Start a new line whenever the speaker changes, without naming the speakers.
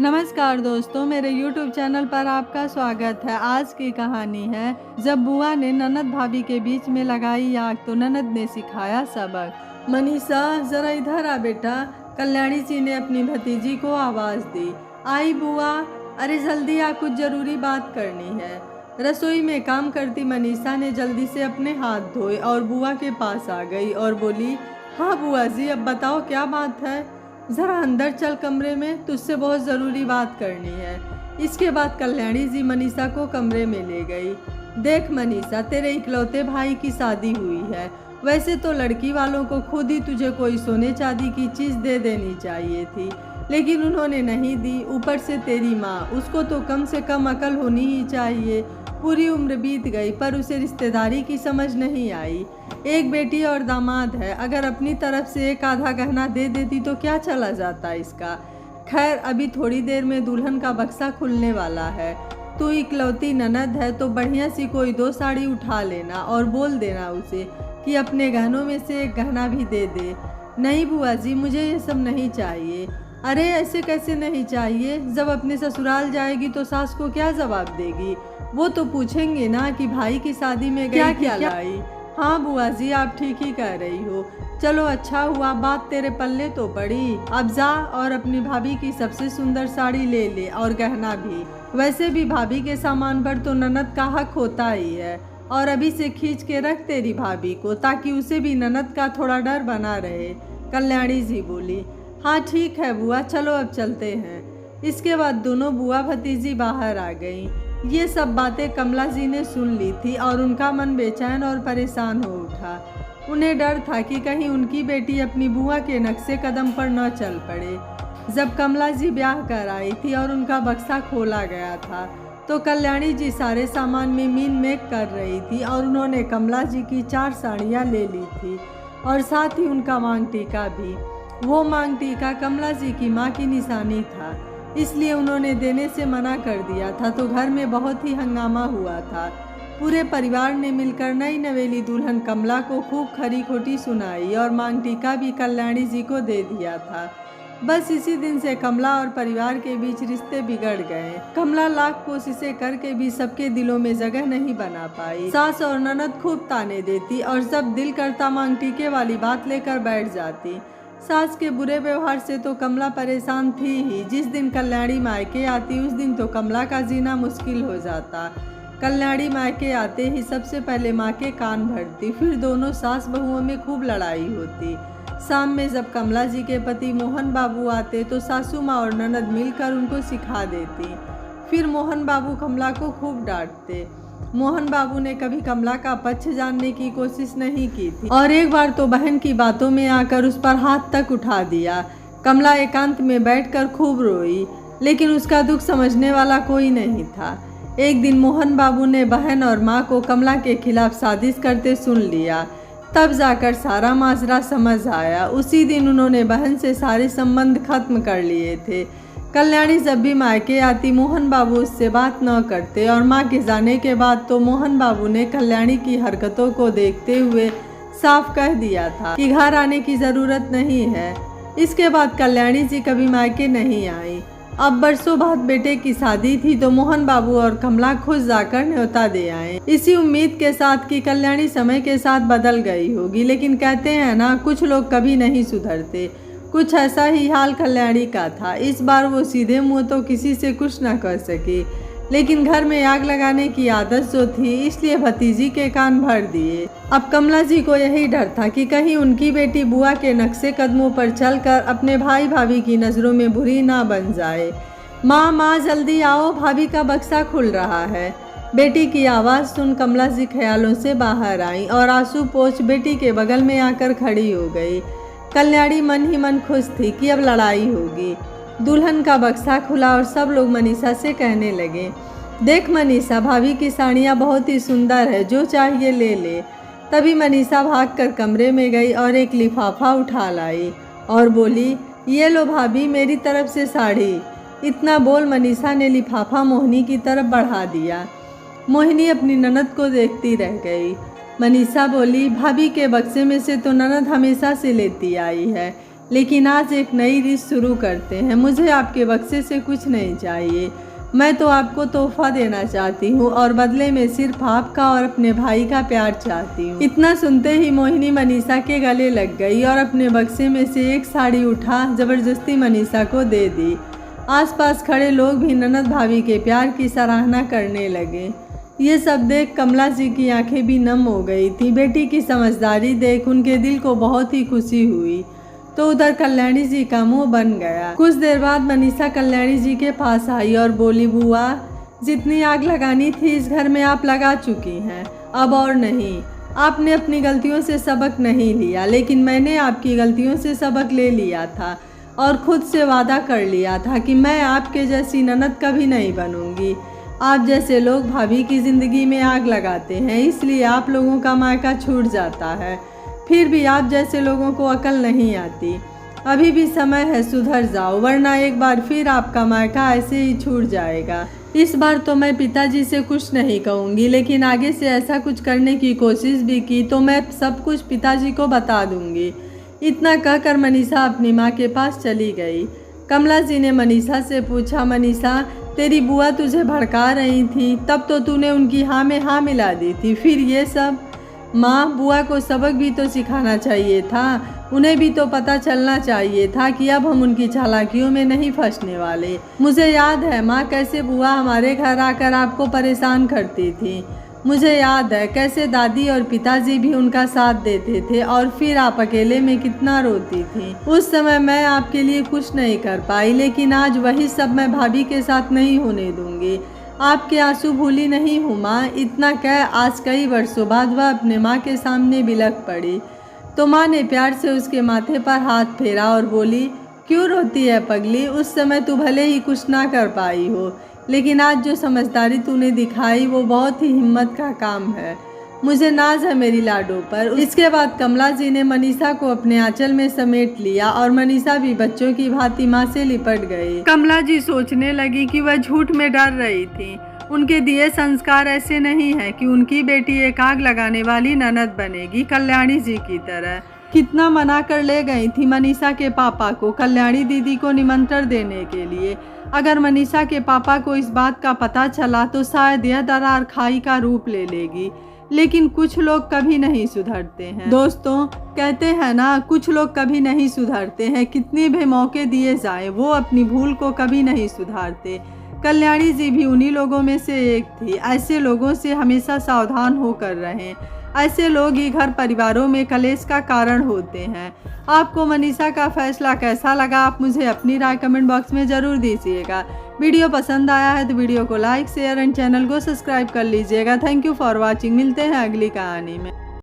नमस्कार दोस्तों, मेरे YouTube चैनल पर आपका स्वागत है। आज की कहानी है जब बुआ ने ननद भाभी के बीच में लगाई आग तो ननद ने सिखाया सबक। मनीषा जरा इधर आ बेटा, कल्याणी जी ने अपनी भतीजी को आवाज़ दी। आई बुआ, अरे जल्दी आ, कुछ ज़रूरी बात करनी है। रसोई में काम करती मनीषा ने जल्दी से अपने हाथ धोए और बुआ के पास आ गई और बोली, हाँ बुआ जी, अब बताओ क्या बात है। ज़रा अंदर चल कमरे में, तुझसे बहुत ज़रूरी बात करनी है। इसके बाद कल्याणी जी मनीषा को कमरे में ले गई। देख मनीषा, तेरे इकलौते भाई की शादी हुई है। वैसे तो लड़की वालों को खुद ही तुझे कोई सोने चांदी की चीज़ दे देनी चाहिए थी, लेकिन उन्होंने नहीं दी। ऊपर से तेरी माँ, उसको तो कम से कम अकल होनी ही चाहिए। पूरी उम्र बीत गई पर उसे रिश्तेदारी की समझ नहीं आई। एक बेटी और दामाद है, अगर अपनी तरफ से एक आधा गहना दे देती तो क्या चला जाता इसका। खैर, अभी थोड़ी देर में दुल्हन का बक्सा खुलने वाला है। तू इकलौती ननद है तो बढ़िया सी कोई 2 साड़ी उठा लेना और बोल देना उसे कि अपने गहनों में से एक गहना भी दे दे। नहीं बुआ जी, मुझे ये सब नहीं चाहिए। अरे ऐसे कैसे नहीं चाहिए? जब अपने ससुराल जाएगी तो सास को क्या जवाब देगी? वो तो पूछेंगे ना कि भाई की शादी में क्या क्या लाई। हाँ बुआ जी, आप ठीक ही कह रही हो। चलो अच्छा हुआ, बात तेरे पल्ले तो पड़ी। अब जा और अपनी भाभी की सबसे सुंदर साड़ी ले ले और गहना भी। वैसे भी भाभी के सामान पर तो ननद का हक होता ही है, और अभी से खींच के रख तेरी भाभी को, ताकि उसे भी ननद का थोड़ा डर बना रहे। कल्याणी जी बोली, हाँ ठीक है बुआ, चलो अब चलते हैं। इसके बाद दोनों बुआ भतीजी बाहर आ गईं। ये सब बातें कमला जी ने सुन ली थी और उनका मन बेचैन और परेशान हो उठा। उन्हें डर था कि कहीं उनकी बेटी अपनी बुआ के नक्शे कदम पर न चल पड़े। जब कमला जी ब्याह कर आई थी और उनका बक्सा खोला गया था तो कल्याणी जी सारे सामान में मीन मेक कर रही थी और उन्होंने कमला जी की 4 साड़ियाँ ले ली थी और साथ ही उनका मांग टीका भी। वो मांग टीका कमला जी की माँ की निशानी था, इसलिए उन्होंने देने से मना कर दिया था। तो घर में बहुत ही हंगामा हुआ था। पूरे परिवार ने मिलकर नई नवेली दुल्हन कमला को खूब खरी खोटी सुनाई और मांग टीका भी कल्याणी जी को दे दिया था। बस इसी दिन से कमला और परिवार के बीच रिश्ते बिगड़ गए। कमला लाख कोशिशें करके भी सबके दिलों में जगह नहीं बना पाई। सास और ननद खूब ताने देती और जब दिल करता मांग टीके वाली बात लेकर बैठ जाती। सास के बुरे व्यवहार से तो कमला परेशान थी ही। जिस दिन कल्याणी मायके आती उस दिन तो कमला का जीना मुश्किल हो जाता। कल्याणी मायके आते ही सबसे पहले माँ के कान भरती, फिर दोनों सास बहुओं में खूब लड़ाई होती। शाम में जब कमला जी के पति मोहन बाबू आते तो सासू माँ और ननद मिलकर उनको सिखा देती। फिर मोहन बाबू कमला को खूब डांटते। मोहन बाबू ने कभी कमला का पक्ष जानने की कोशिश नहीं की थी और एक बार तो बहन की बातों में आकर उस पर हाथ तक उठा दिया। कमला एकांत में बैठकर खूब रोई, लेकिन उसका दुख समझने वाला कोई नहीं था। एक दिन मोहन बाबू ने बहन और माँ को कमला के खिलाफ साजिश करते सुन लिया। तब जाकर सारा माजरा समझ आया। उसी दिन उन्होंने बहन से सारे संबंध खत्म कर लिए थे। कल्याणी जब भी मायके आती मोहन बाबू उससे बात न करते और माँ के जाने के बाद तो मोहन बाबू ने कल्याणी की हरकतों को देखते हुए साफ कह दिया था कि घर आने की ज़रूरत नहीं है। इसके बाद कल्याणी जी कभी मायके नहीं आई। अब बरसों बाद बेटे की शादी थी तो मोहन बाबू और कमला खुद जाकर न्योता दे आए, इसी उम्मीद के साथ कि कल्याणी समय के साथ बदल गई होगी। लेकिन कहते हैं ना, कुछ लोग कभी नहीं सुधरते। कुछ ऐसा ही हाल कल्याणी का था। इस बार वो सीधे मुंह तो किसी से कुछ न कर सकी, लेकिन घर में आग लगाने की आदत जो थी, इसलिए भतीजी के कान भर दिए। अब कमला जी को यही डर था कि कहीं उनकी बेटी बुआ के नक्शे कदमों पर चलकर अपने भाई भाभी की नज़रों में बुरी ना बन जाए। माँ माँ जल्दी आओ, भाभी का बक्सा खुल रहा है। बेटी की आवाज़ सुन कमला जी ख्यालों से बाहर आई और आंसू पोंछ बेटी के बगल में आकर खड़ी हो गई। कल्याणी मन ही मन खुश थी कि अब लड़ाई होगी। दुल्हन का बक्सा खुला और सब लोग मनीषा से कहने लगे, देख मनीषा, भाभी की साड़ियाँ बहुत ही सुंदर है, जो चाहिए ले ले। तभी मनीषा भागकर कमरे में गई और एक लिफाफा उठा लाई और बोली, ये लो भाभी, मेरी तरफ से साड़ी। इतना बोल मनीषा ने लिफाफा मोहिनी की तरफ बढ़ा दिया। मोहिनी अपनी ननद को देखती रह गई। मनीषा बोली, भाभी के बक्से में से तो ननद हमेशा से लेती आई है, लेकिन आज एक नई रीत शुरू करते हैं। मुझे आपके बक्से से कुछ नहीं चाहिए, मैं तो आपको तोहफा देना चाहती हूँ और बदले में सिर्फ आपका और अपने भाई का प्यार चाहती हूँ। इतना सुनते ही मोहिनी मनीषा के गले लग गई और अपने बक्से में से एक साड़ी उठा जबरदस्ती मनीषा को दे दी। आसपास खड़े लोग भी ननद भाभी के प्यार की सराहना करने लगे। ये सब देख कमला जी की आंखें भी नम हो गई थी। बेटी की समझदारी देख उनके दिल को बहुत ही खुशी हुई। तो उधर कल्याणी जी का मुंह बन गया। कुछ देर बाद मनीषा कल्याणी जी के पास आई और बोली, बुआ जितनी आग लगानी थी इस घर में आप लगा चुकी हैं, अब और नहीं। आपने अपनी गलतियों से सबक नहीं लिया, लेकिन मैंने आपकी गलतियों से सबक ले लिया था और खुद से वादा कर लिया था कि मैं आपके जैसी ननद कभी नहीं बनूंगी। आप जैसे लोग भाभी की ज़िंदगी में आग लगाते हैं, इसलिए आप लोगों का मायका छूट जाता है। फिर भी आप जैसे लोगों को अकल नहीं आती। अभी भी समय है, सुधर जाओ, वरना एक बार फिर आपका मायका ऐसे ही छूट जाएगा। इस बार तो मैं पिताजी से कुछ नहीं कहूँगी, लेकिन आगे से ऐसा कुछ करने की कोशिश भी की तो मैं सब कुछ पिताजी को बता दूँगी। इतना कहकर मनीषा अपनी माँ के पास चली गई। कमला जी ने मनीषा से पूछा, मनीषा तेरी बुआ तुझे भड़का रही थी, तब तो तूने उनकी हाँ में हाँ मिला दी थी, फिर ये सब? माँ, बुआ को सबक भी तो सिखाना चाहिए था, उन्हें भी तो पता चलना चाहिए था कि अब हम उनकी चालाकियों में नहीं फंसने वाले। मुझे याद है माँ, कैसे बुआ हमारे घर आकर आपको परेशान करती थी। मुझे याद है कैसे दादी और पिताजी भी उनका साथ देते थे और फिर आप अकेले में कितना रोती थी। उस समय मैं आपके लिए कुछ नहीं कर पाई, लेकिन आज वही सब मैं भाभी के साथ नहीं होने दूंगी। आपके आंसू भूली नहीं हूँ माँ। इतना कह आज कई वर्षों बाद वह अपने माँ के सामने बिलख पड़ी। तो माँ ने प्यार से उसके माथे पर हाथ फेरा और बोली, क्यों रोती है पगली? उस समय तू भले ही कुछ ना कर पाई हो, लेकिन आज जो समझदारी तूने दिखाई वो बहुत ही हिम्मत का काम है। मुझे नाज है मेरी लाडो पर। इसके बाद कमला जी ने मनीषा को अपने आंचल में समेट लिया और मनीषा भी बच्चों की भांति माँ से लिपट गई। कमला जी सोचने लगी कि वह झूठ में डर रही थी। उनके दिए संस्कार ऐसे नहीं है कि उनकी बेटी एक आग लगाने वाली ननद बनेगी कल्याणी जी की तरह। कितना मना कर ले गई थी मनीषा के पापा को कल्याणी दीदी को निमंत्रण देने के लिए। अगर मनीषा के पापा को इस बात का पता चला तो शायद यह दरार खाई का रूप ले लेगी। लेकिन कुछ लोग कभी नहीं सुधरते हैं। दोस्तों, कहते हैं ना, कुछ लोग कभी नहीं सुधरते हैं। कितने भी मौके दिए जाए वो अपनी भूल को कभी नहीं सुधारते। कल्याणी जी भी उन्हीं लोगों में से एक थी। ऐसे लोगों से हमेशा सावधान होकर रहें। ऐसे लोग ही घर परिवारों में कलेश का कारण होते हैं। आपको मनीषा का फैसला कैसा लगा? आप मुझे अपनी राय कमेंट बॉक्स में ज़रूर दीजिएगा। वीडियो पसंद आया है तो वीडियो को लाइक, शेयर एंड चैनल को सब्सक्राइब कर लीजिएगा। Thank you for watching. मिलते हैं अगली कहानी में।